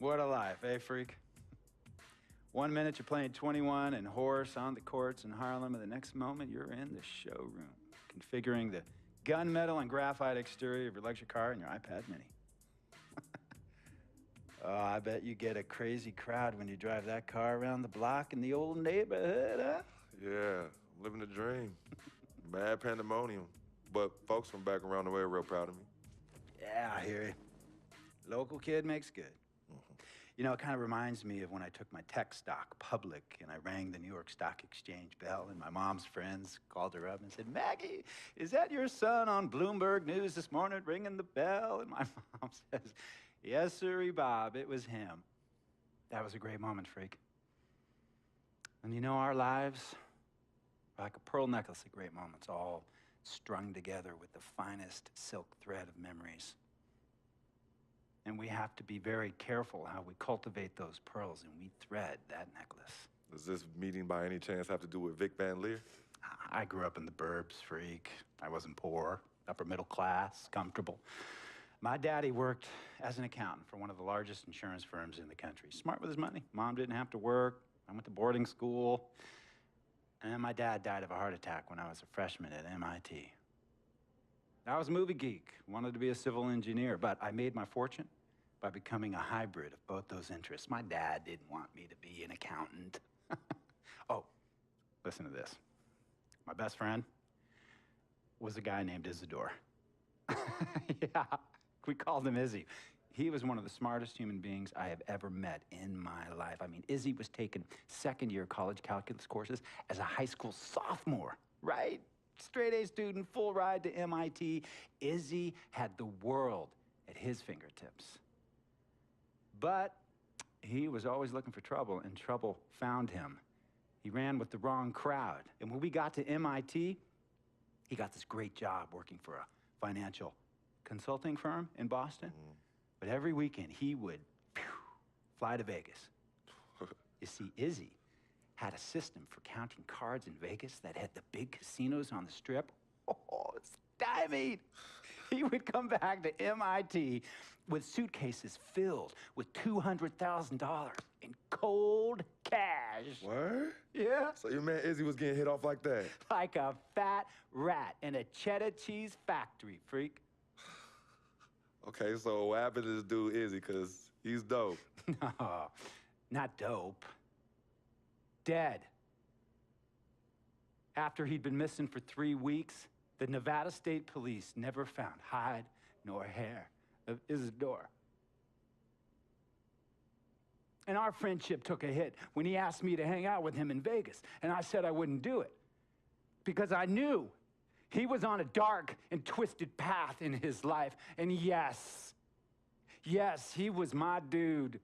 What a life, eh, freak? 1 minute you're playing 21 and horse on the courts in Harlem, and the next moment you're in the showroom, configuring the gunmetal and graphite exterior of your luxury car and your iPad mini. Oh, I bet you get a crazy crowd when you drive that car around the block in the old neighborhood, huh? Yeah, I'm living the dream. Mad pandemonium. But folks from back around the way are real proud of me. Yeah, I hear you. Local kid makes good. You know, it kind of reminds me of when I took my tech stock public and I rang the New York Stock Exchange bell and my mom's friends called her up and said, "Maggie, is that your son on Bloomberg News this morning ringing the bell?" And my mom says, "Yes, sirree, Bob, it was him." That was a great moment, freak. And you know, our lives are like a pearl necklace of great moments, all strung together with the finest silk thread of memories. And we have to be very careful how we cultivate those pearls and we thread that necklace. Does this meeting by any chance have to do with Vic Van Leer? I grew up in the burbs, freak. I wasn't poor, upper middle class, comfortable. My daddy worked as an accountant for one of the largest insurance firms in the country. Smart with his money. Mom didn't have to work. I went to boarding school. And my dad died of a heart attack when I was a freshman at MIT. I was a movie geek, wanted to be a civil engineer, but I made my fortune by becoming a hybrid of both those interests. My dad didn't want me to be an accountant. Oh, listen to this. My best friend was a guy named Isidore. Yeah, we called him Izzy. He was one of the smartest human beings I have ever met in my life. I mean, Izzy was taking second-year college calculus courses as a high school sophomore, right? Straight-A student, full ride to MIT. Izzy had the world at his fingertips. But he was always looking for trouble, and trouble found him. He ran with the wrong crowd. And when we got to MIT, he got this great job working for a financial consulting firm in Boston. But every weekend, he would fly to Vegas. You see, Izzy had a system for counting cards in Vegas that had the big casinos on the Strip. Oh, stymied. He would come back to MIT with suitcases filled with $200,000 in cold cash. What? Yeah. So your man Izzy was getting hit off like that? Like a fat rat in a cheddar cheese factory, freak. Okay, so what happened to this dude Izzy? Because he's dope. No, not dope. Dead. After he'd been missing for 3 weeks, the Nevada State Police never found hide nor hair of Isidore. And our friendship took a hit when he asked me to hang out with him in Vegas, and I said I wouldn't do it because I knew he was on a dark and twisted path in his life. And yes, he was my dude.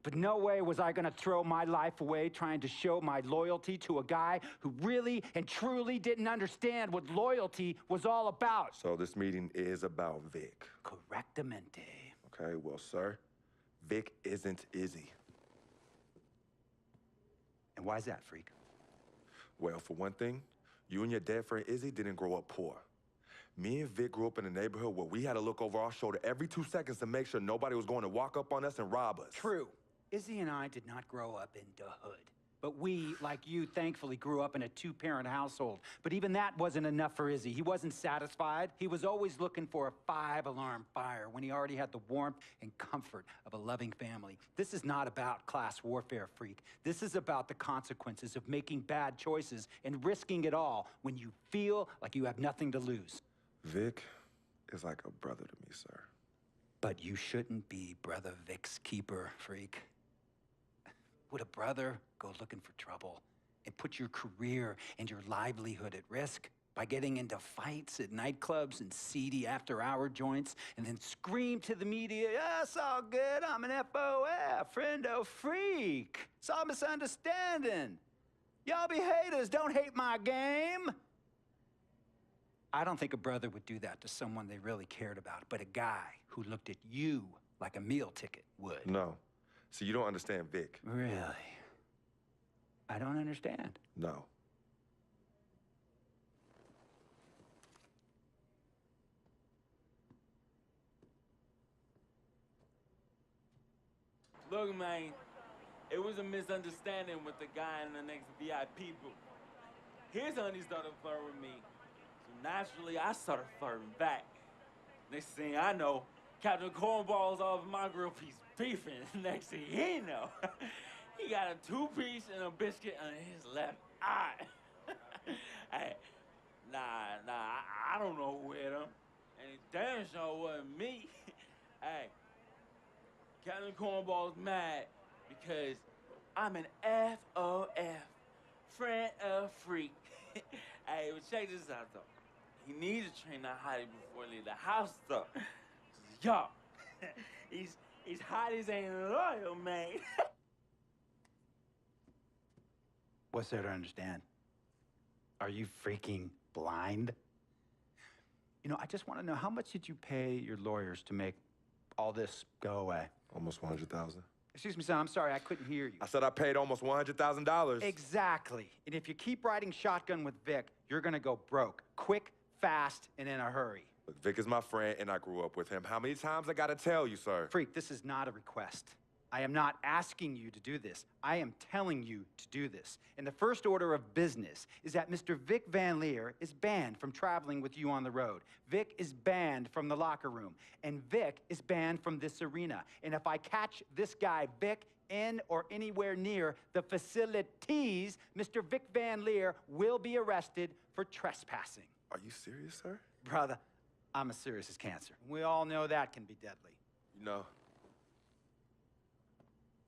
But no way was I gonna throw my life away trying to show my loyalty to a guy who really and truly didn't understand what loyalty was all about. So this meeting is about Vic. Correctamente. Okay, well, sir, Vic isn't Izzy. And why's that, freak? Well, for one thing, you and your dead friend Izzy didn't grow up poor. Me and Vic grew up in a neighborhood where we had to look over our shoulder every 2 seconds to make sure nobody was going to walk up on us and rob us. True. Izzy and I did not grow up in the hood. But we, like you, thankfully grew up in a 2-parent household. But even that wasn't enough for Izzy. He wasn't satisfied. He was always looking for a 5-alarm fire when he already had the warmth and comfort of a loving family. This is not about class warfare, freak. This is about the consequences of making bad choices and risking it all when you feel like you have nothing to lose. Vic is like a brother to me, sir. But you shouldn't be Brother Vic's keeper, freak. Would a brother go looking for trouble and put your career and your livelihood at risk by getting into fights at nightclubs and seedy after-hour joints and then scream to the media, "Yeah, it's all good, I'm an FOF, friendo freak. It's all misunderstanding. Y'all be haters, don't hate my game." I don't think a brother would do that to someone they really cared about, but a guy who looked at you like a meal ticket would. No. See, you don't understand Vic. Really? I don't understand. No. Look, man, it was a misunderstanding with the guy in the next VIP booth. His honey started flirting with me, so naturally I started flirting back. Next thing I know, Captain Cornball's off my grill piece beefing. Next thing he know, he got a 2-piece and a biscuit on his left eye. Hey, I don't know who hit him. And it damn sure wasn't me. Hey, Captain Cornball's mad because I'm an FOF, friend of freak. Hey, but check this out, though. He needs to train that hottie before he leave the house, though. Yo, he's hotties ain't loyal, man. What's there to understand? Are you freaking blind? You know, I just want to know, how much did you pay your lawyers to make all this go away? Almost $100,000. Excuse me, son, I'm sorry, I couldn't hear you. I said I paid almost $100,000. Exactly. And if you keep riding shotgun with Vic, you're gonna go broke. Quick, fast, and in a hurry. Look, Vic is my friend, and I grew up with him. How many times I gotta tell you, sir? Freak, this is not a request. I am not asking you to do this. I am telling you to do this. And the first order of business is that Mr. Vic Van Leer is banned from traveling with you on the road. Vic is banned from the locker room. And Vic is banned from this arena. And if I catch this guy, Vic, in or anywhere near the facilities, Mr. Vic Van Leer will be arrested for trespassing. Are you serious, sir? Brother, I'm as serious as cancer. We all know that can be deadly. You know,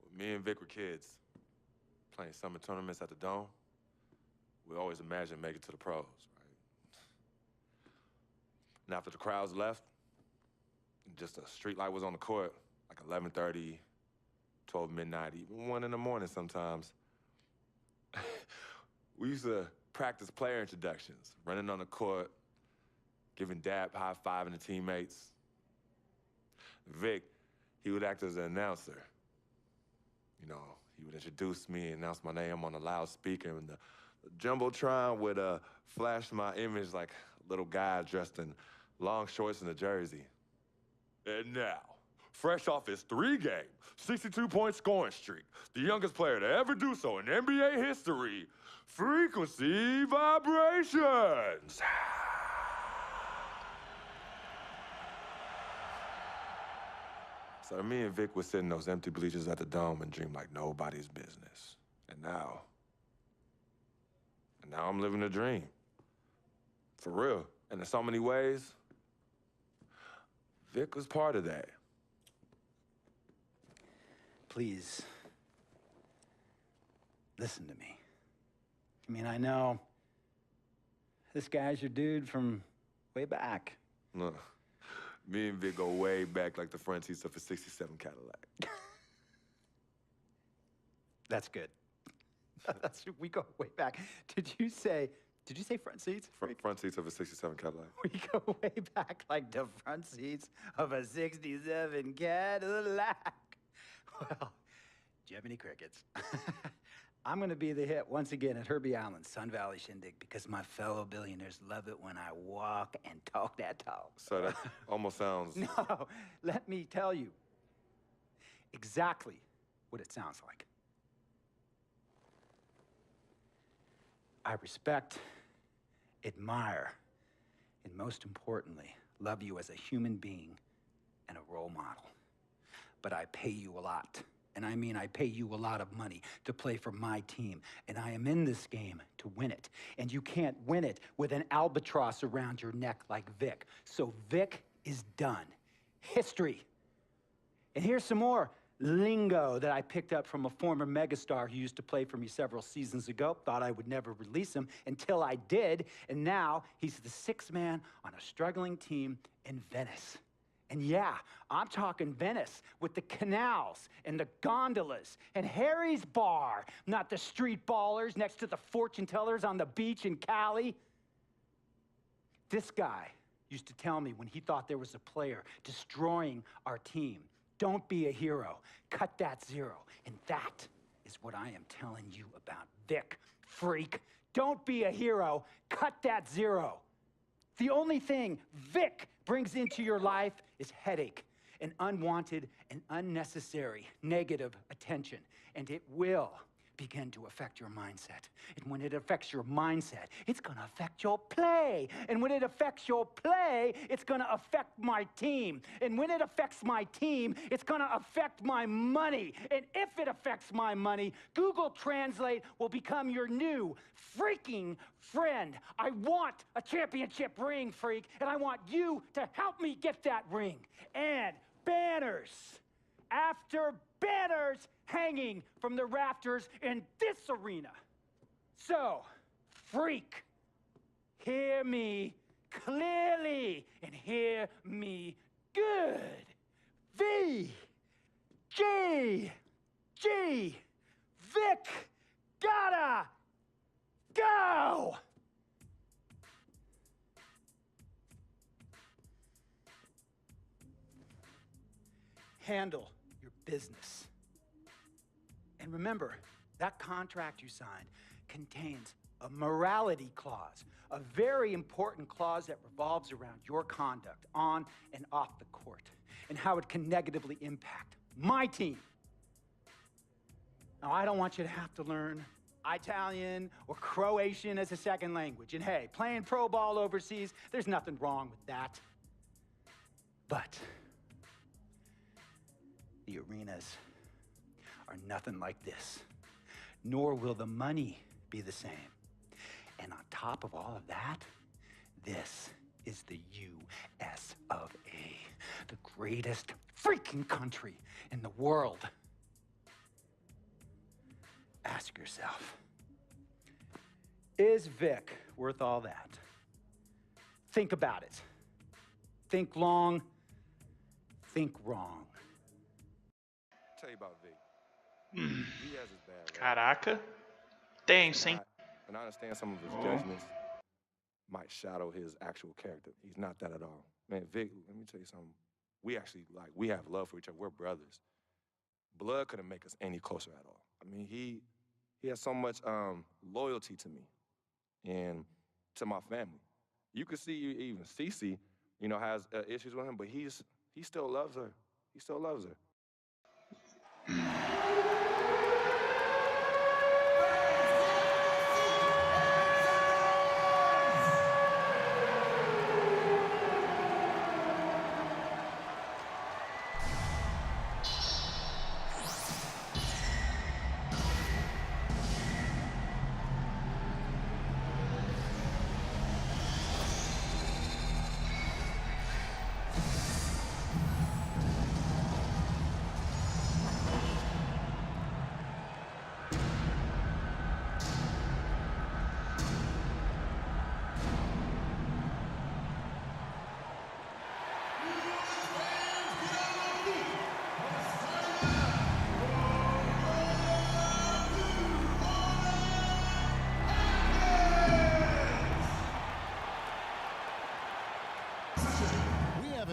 when me and Vic were kids, playing summer tournaments at the Dome, we always imagined making it to the pros, right? And after the crowds left, just a street light was on the court, like 11:30, 12 midnight, even 1 in the morning sometimes. We used to practice player introductions, running on the court, giving dap, high-fiving the teammates. Vic, he would act as an announcer. You know, he would introduce me and announce my name on a loudspeaker, and the Jumbotron would flash my image like a little guy dressed in long shorts and a jersey. And now, fresh off his 3-game, 62-point scoring streak, the youngest player to ever do so in NBA history, Frequency Vibrations. So me and Vic would sit in those empty bleachers at the Dome and dream like nobody's business. And now I'm living a dream. For real. And in so many ways, Vic was part of that. Please, listen to me. I mean, I know this guy's your dude from way back. Look, me and Vic go way back like the front seats of a 67 Cadillac. That's good. We go way back. Did you say front seats? Front seats of a 67 Cadillac. We go way back like the front seats of a 67 Cadillac. Well, do you have any crickets? I'm gonna be the hit once again at Herbie Allen's Sun Valley Shindig because my fellow billionaires love it when I walk and talk that talk. So that almost sounds... No, let me tell you exactly what it sounds like. I respect, admire, and most importantly, love you as a human being and a role model. But I pay you a lot. And I mean, I pay you a lot of money to play for my team. And I am in this game to win it. And you can't win it with an albatross around your neck like Vic. So Vic is done. History. And here's some more lingo that I picked up from a former megastar who used to play for me several seasons ago. Thought I would never release him until I did. And now he's the sixth man on a struggling team in Venice. And yeah, I'm talking Venice with the canals and the gondolas and Harry's bar, not the street ballers next to the fortune tellers on the beach in Cali. This guy used to tell me when he thought there was a player destroying our team, don't be a hero, cut that zero. And that is what I am telling you about Vic, freak. Don't be a hero, cut that zero. The only thing Vic brings into your life is headache and unwanted and unnecessary negative attention, and it will begin to affect your mindset. And when it affects your mindset, it's gonna affect your play. And when it affects your play, it's gonna affect my team. And when it affects my team, it's gonna affect my money. And if it affects my money, Google Translate will become your new freaking friend. I want a championship ring, freak, and I want you to help me get that ring. And banners after banners hanging from the rafters in this arena. So, freak, hear me clearly and hear me good. V, G, Vic, gotta go! Handle your business. And remember, that contract you signed contains a morality clause, a very important clause that revolves around your conduct on and off the court, and how it can negatively impact my team. Now, I don't want you to have to learn Italian or Croatian as a second language. And hey, playing pro ball overseas, there's nothing wrong with that. But the arenas are nothing like this, nor will the money be the same. And on top of all of that, this is the US of A, the greatest freaking country in the world. Ask yourself, is Vic worth all that? Think about it. Think long, think wrong. Tell you about Vic. He has his bad, right? Caraca. Tenso, hein? And I understand some of his judgments might shadow his actual character. He's not that at all. Man, Vic, let me tell you something. We actually, we have love for each other. We're brothers. Blood couldn't make us any closer at all. I mean, he has so much loyalty to me and to my family. You can see even Cece, has issues with him, but he still loves her. He still loves her.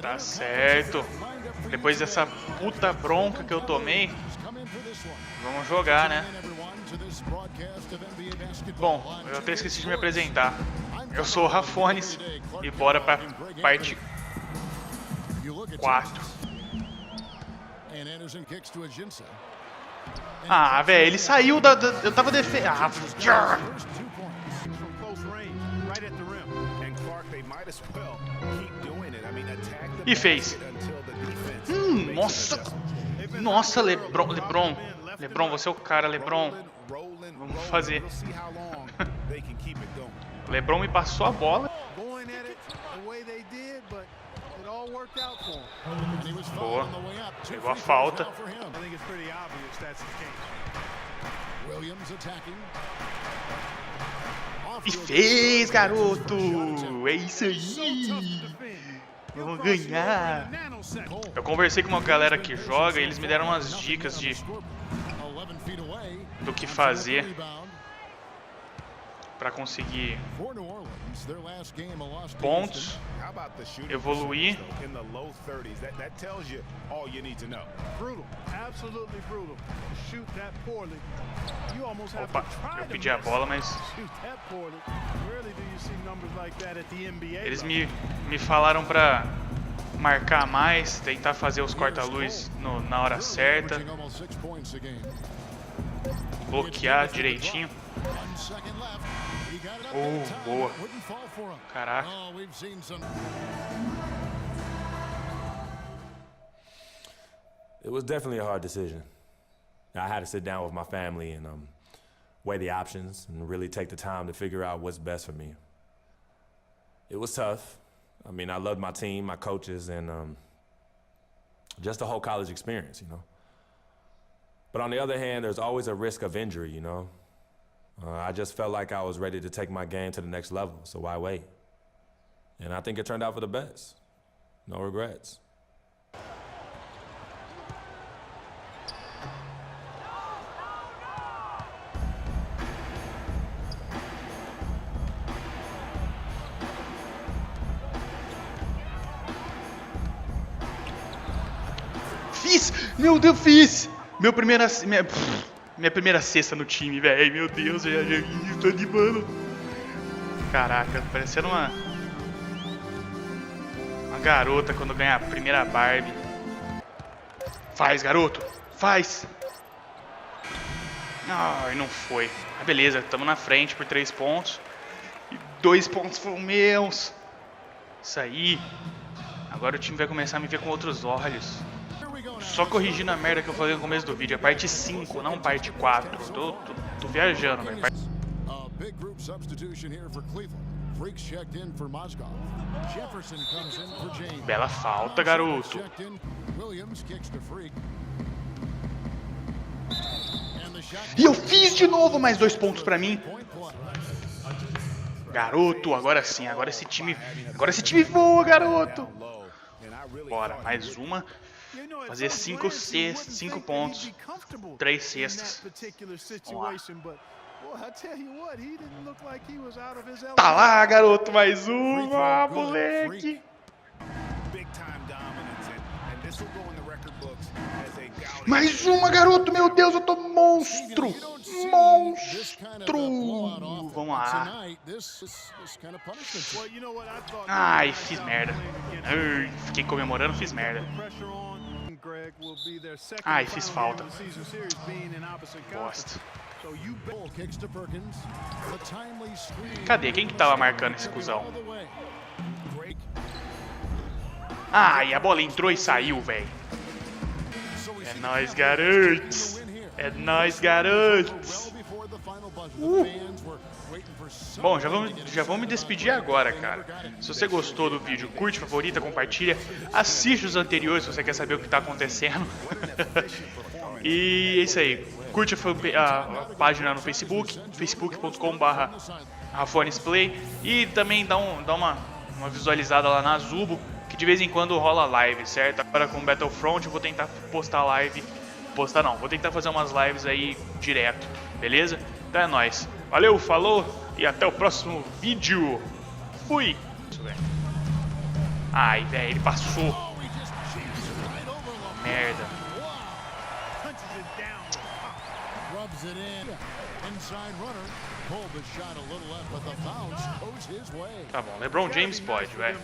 Tá certo. Depois dessa puta bronca que eu tomei, vamos jogar, né? Bom, eu até esqueci de me apresentar. Eu sou o Rafones e bora pra parte 4. Ah, velho, ele saiu da... Eu tava defendendo... Ah, e fez. Nossa! Nossa, Lebron, você é o cara, Lebron. Vamos fazer. Lebron me passou a bola. Boa. Pegou a falta. E fez, garoto! É isso aí! Vamos ganhar! Eu conversei com uma galera que joga e eles me deram umas dicas do que fazer para conseguir pontos, evoluir. Opa, eu pedi a bola, mas eles me falaram marcar mais, tentar fazer os corta-luz na hora certa, bloquear direitinho. Boa. Caraca. It was definitely a hard decision. I had to sit down with my family and weigh the options and really take the time to figure out what's best for me. It was tough. I mean, I loved my team, my coaches, and just the whole college experience, you know. But on the other hand, there's always a risk of injury, you know. I just felt like I was ready to take my game to the next level, so why wait? And I think it turned out for the best. No regrets. Fiz! Meu Deus, fiz! Minha primeira cesta no time, velho. Meu Deus, eu já tô animando. Caraca, parecendo uma garota quando ganha a primeira Barbie. Faz, garoto! Faz! Ai, não foi. Ah, beleza, tamo na frente por 3 pontos. E 2 pontos foram meus. Isso aí. Agora o time vai começar a me ver com outros olhos. Só corrigindo a merda que eu falei no começo do vídeo. É parte 5, não parte 4. Tô viajando, velho. Bela falta, garoto. E eu fiz de novo mais 2 pontos pra mim. Garoto, agora sim. Agora esse time voa, garoto. Bora, mais uma. Fazer 5 pontos, 3 cestas. Vamos lá. Tá lá, garoto, mais uma, moleque. Mais uma, garoto, meu Deus, eu tô monstro. Vamos lá. Ai, fiz merda. Ai, fiquei comemorando, fiz merda. Ai, fiz falta. Bosta. Cadê? Quem que tava marcando esse cuzão? Ai, a bola entrou e saiu, velho. É nóis, garotos. É nóis, garotos. Bom, já vamos me despedir agora, cara. Se você gostou do vídeo, curte, favorita, compartilha. Assiste os anteriores se você quer saber o que tá acontecendo. E é isso aí. Curte a página no Facebook, facebook.com/rafonesplay. E também dá uma visualizada lá na Zubo, que de vez em quando rola live, certo? Agora com Battlefront eu vou tentar postar live. Vou tentar fazer umas lives aí direto, beleza? Então é nóis. Valeu, falou e até o próximo vídeo. Fui! Ai, velho, ele passou. Merda. Tá bom, LeBron James pode, velho.